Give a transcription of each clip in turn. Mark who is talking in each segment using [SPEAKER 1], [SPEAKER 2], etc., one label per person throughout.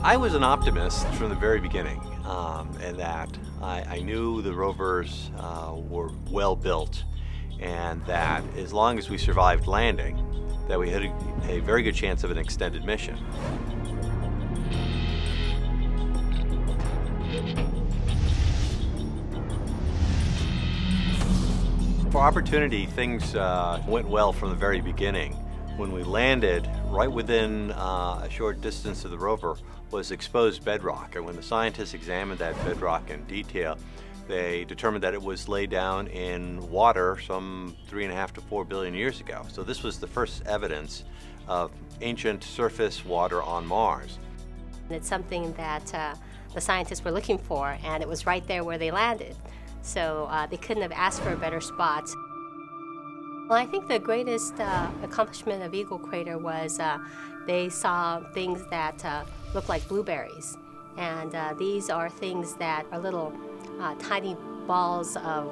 [SPEAKER 1] I was an optimist from the very beginning, in that I knew the rovers were well built, and that as long as we survived landing, that we had a very good chance of an extended mission. For Opportunity, things went well from the very beginning. When we landed, right within a short distance of the rover was exposed bedrock, and when the scientists examined that bedrock in detail, they determined that it was laid down in water some 3.5 to 4 billion years ago. So this was the first evidence of ancient surface water on Mars.
[SPEAKER 2] It's something that the scientists were looking for, and it was right there where they landed. So they couldn't have asked for a better spot. Well, I think the greatest accomplishment of Eagle Crater was they saw things that look like blueberries. And these are things that are little tiny balls of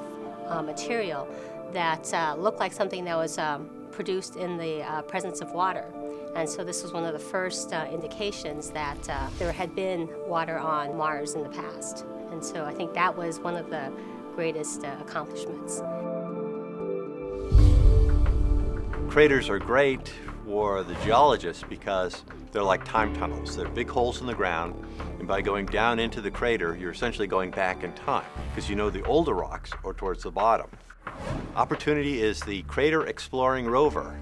[SPEAKER 2] material that look like something that was produced in the presence of water. And so this was one of the first indications that there had been water on Mars in the past. And so I think that was one of the greatest accomplishments.
[SPEAKER 1] Craters are great for the geologists because they're like time tunnels. They're big holes in the ground, and by going down into the crater, you're essentially going back in time because you know the older rocks are towards the bottom. Opportunity is the crater exploring rover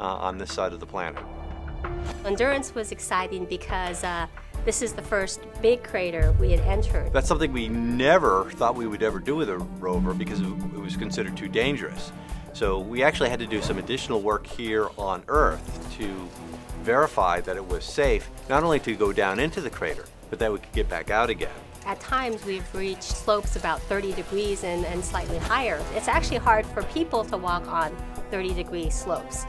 [SPEAKER 1] on this side of the planet.
[SPEAKER 3] Endurance was exciting because this is the first big crater we had entered.
[SPEAKER 1] That's something we never thought we would ever do with a rover because it was considered too dangerous. So we actually had to do some additional work here on Earth to verify that it was safe, not only to go down into the crater, but that we could get back out again.
[SPEAKER 3] At times we've reached slopes about 30 degrees and slightly higher. It's actually hard for people to walk on 30-degree slopes.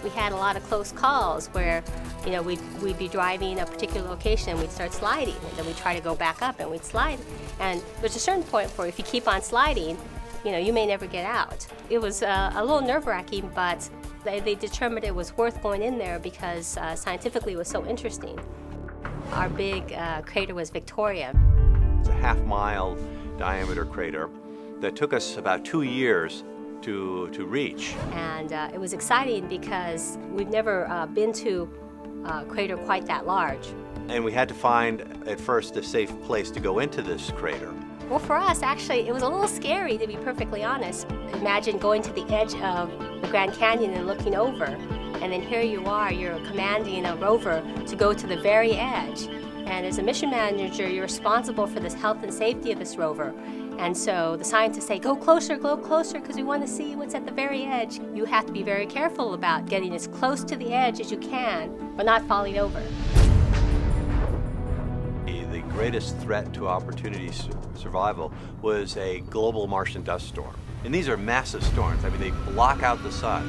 [SPEAKER 3] We had a lot of close calls where, you know, we'd be driving a particular location, we'd start sliding, and then we'd try to go back up and we'd slide. And there's a certain point where if you keep on sliding, you know, you may never get out. It was a little nerve-wracking, but they determined it was worth going in there because scientifically it was so interesting. Our big crater was Victoria.
[SPEAKER 1] It's a half-mile diameter crater that took us about 2 years to reach.
[SPEAKER 3] And it was exciting because we've never been to a crater quite that large.
[SPEAKER 1] And we had to find, at first, a safe place to go into this crater.
[SPEAKER 3] Well, for us, actually, it was a little scary, to be perfectly honest. Imagine going to the edge of the Grand Canyon and looking over, and then here you are, you're commanding a rover to go to the very edge. And as a mission manager, you're responsible for the health and safety of this rover. And so the scientists say, go closer, because we want to see what's at the very edge. You have to be very careful about getting as close to the edge as you can, but not falling over.
[SPEAKER 1] The greatest threat to Opportunity's survival was a global Martian dust storm. And these are massive storms. I mean, they block out the sun.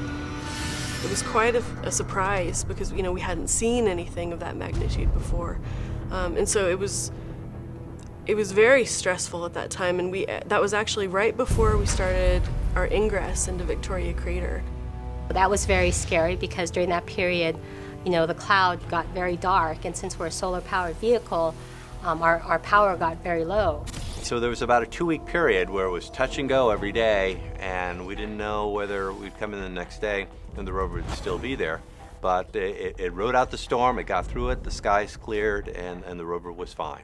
[SPEAKER 4] It was quite a surprise because, you know, we hadn't seen anything of that magnitude before. And so it was very stressful at that time, and that was actually right before we started our ingress into Victoria Crater.
[SPEAKER 3] That was very scary because during that period, you know, the cloud got very dark, and since we're a solar-powered vehicle, our power got very low.
[SPEAKER 1] So there was about a 2-week period where it was touch and go every day, and we didn't know whether we'd come in the next day and the rover would still be there. But it rode out the storm, it got through it, the skies cleared, and the rover was fine.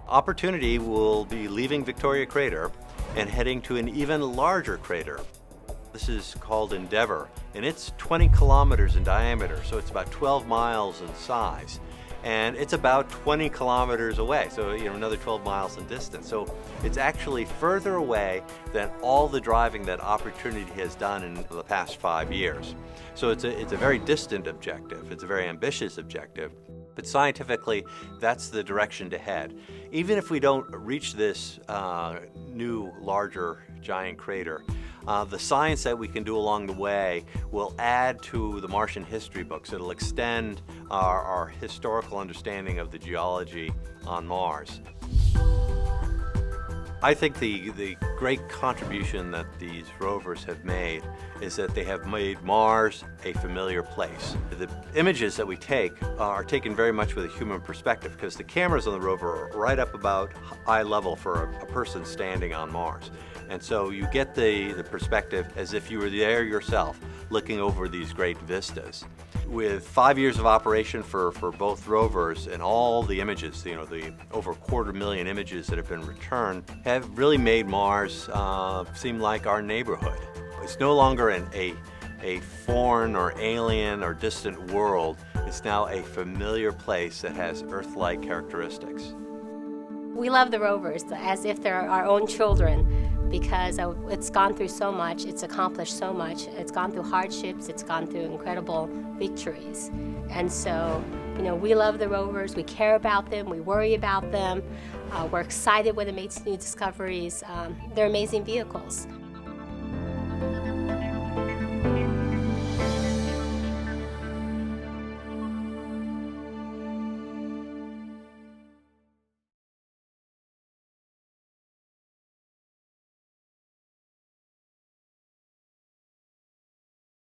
[SPEAKER 1] Opportunity will be leaving Victoria Crater and heading to an even larger crater. This is called Endeavour, and it's 20 kilometers in diameter, so it's about 12 miles in size. And it's about 20 kilometers away, so you know, another 12 miles in distance. So it's actually further away than all the driving that Opportunity has done in the past 5 years. So it's a very distant objective. It's a very ambitious objective. But scientifically, that's the direction to head. Even if we don't reach this new, larger, giant crater, the science that we can do along the way will add to the Martian history books. It'll extend our historical understanding of the geology on Mars. I think the great contribution that these rovers have made is that they have made Mars a familiar place. The images that we take are taken very much with a human perspective because the cameras on the rover are right up about eye level for a person standing on Mars. And so you get the perspective as if you were there yourself, looking over these great vistas. With 5 years of operation for both rovers and all the images, the over 250,000 images that have been returned, have really made Mars seem like our neighborhood. It's no longer a foreign or alien or distant world. It's now a familiar place that has Earth-like characteristics.
[SPEAKER 2] We love the rovers as if they're our own children because it's gone through so much, it's accomplished so much, it's gone through hardships, it's gone through incredible victories. And so, we love the rovers, we care about them, we worry about them, we're excited when it makes new discoveries. They're amazing vehicles.